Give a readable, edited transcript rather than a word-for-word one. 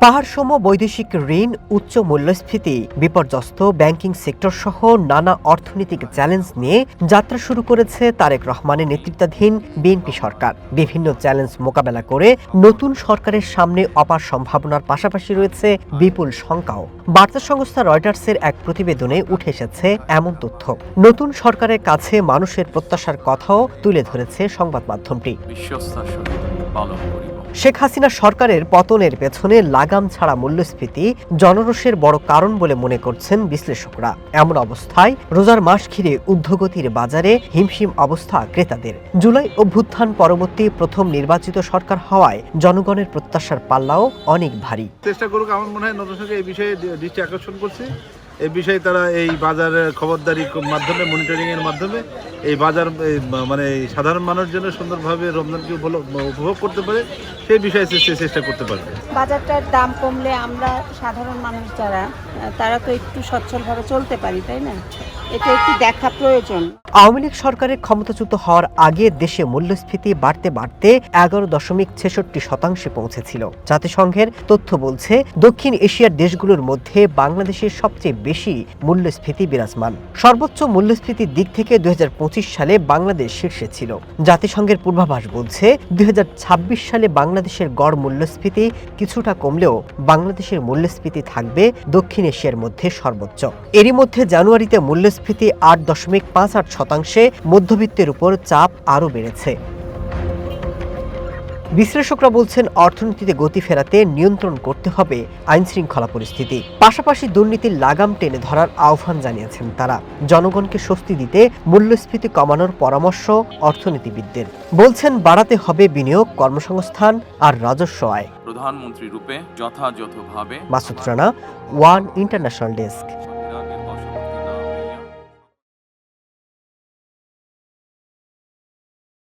পাহাড়সম বৈদেশিক ঋণ, উচ্চ মূল্যস্ফীতি, বিপর্যস্ত ব্যাংকিং সেক্টর সহ নানা অর্থনৈতিক চ্যালেঞ্জ নিয়ে যাত্রা শুরু করেছে তারেক রহমানের নেতৃত্বাধীন বিএনপি সরকার। বিভিন্ন চ্যালেঞ্জ মোকাবেলা করে নতুন সরকারের সামনে অপার সম্ভাবনার পাশাপাশি রয়েছে বিপুল শঙ্কাও। বার্তা সংস্থা রয়টার্সের এক প্রতিবেদনে উঠে এসেছে এমন তথ্য। নতুন সরকারের কাছে মানুষের প্রত্যাশার কথাও তুলে ধরেছে সংবাদ মাধ্যমটি। শেখ হাসিনা সরকারের পতনের পেছনে লাগাম ছাড়া মূল্যস্ফীতি জনরোষের বড় কারণ বলে মনে করছেন বিশ্লেষকরা। এমন অবস্থায় রোজার মাস ঘিরে ঊর্ধ্বগতির বাজারে হিমশিম অবস্থা ক্রেতাদের। জুলাই অভ্যুত্থান পরবর্তী প্রথম নির্বাচিত সরকার হওয়ায় জনগণের প্রত্যাশার পাল্লাও অনেক ভারী। চেষ্টা করুক, আমার মনে হয় নতুন সরকার এই বিষয়ে দৃষ্টি আকর্ষণ করছে। এই বিষয়ে তারা এই বাজারের খবরদারির মাধ্যমে, মনিটরিং এর মাধ্যমে এই বাজার মানে সাধারণ মানুষের জন্য সুন্দরভাবে রমজানকে উপভোগ করতে পারে সেই বিষয়ে চেষ্টা করতে পারবে। বাজারটার দাম কমলে আমরা সাধারণ মানুষ যারা, তারা তো একটু সচ্ছলভাবে চলতে পারি, তাই না? এটা একটু দেখা প্রয়োজন। আওয়ামী লীগ সরকারের ক্ষমতাচ্যুত হওয়ার আগে দেশে মূল্যস্ফীতি বাড়তে বাড়তে 11.66% পৌঁছেছিল। জাতিসংঘের তথ্য বলছে দক্ষিণ এশিয়ার দেশগুলোর মধ্যে বাংলাদেশের সবচেয়ে বেশি মূল্যস্ফীতি বিরাজমান। সর্বোচ্চ মূল্যস্ফীতির দিক থেকে 2025 সালে বাংলাদেশ শীর্ষে ছিল। জাতিসংঘের পূর্বাভাস বলছে 2026 সালে বাংলাদেশের গড় মূল্যস্ফীতি কিছুটা কমলেও বাংলাদেশের মূল্যস্ফীতি থাকবে দক্ষিণ এশিয়ার মধ্যে সর্বোচ্চ। এরই মধ্যে জানুয়ারিতে মূল্যস্ফীতি 8.58%, মধ্যবিত্তের উপর চাপ আরও বেড়েছে। বিশ্লেষকরা বলছেন অর্থনীতিতে গতি ফেরাতে নিয়ন্ত্রণ করতে হবে আইনশৃঙ্খলা পরিস্থিতি। পাশাপাশি দুর্নীতির লাগাম টেনে ধরার আহ্বান জানিয়েছেন তারা। জনগণকে স্বস্তি দিতে মূল্যস্ফীতি কমানোর পরামর্শ অর্থনীতিবিদদের। বলছেন বাড়াতে হবে বিনিয়োগ, কর্মসংস্থান আর রাজস্ব আয়। প্রধানমন্ত্রী রূপে যথাযথভাবে। Masud Rana, one international desk.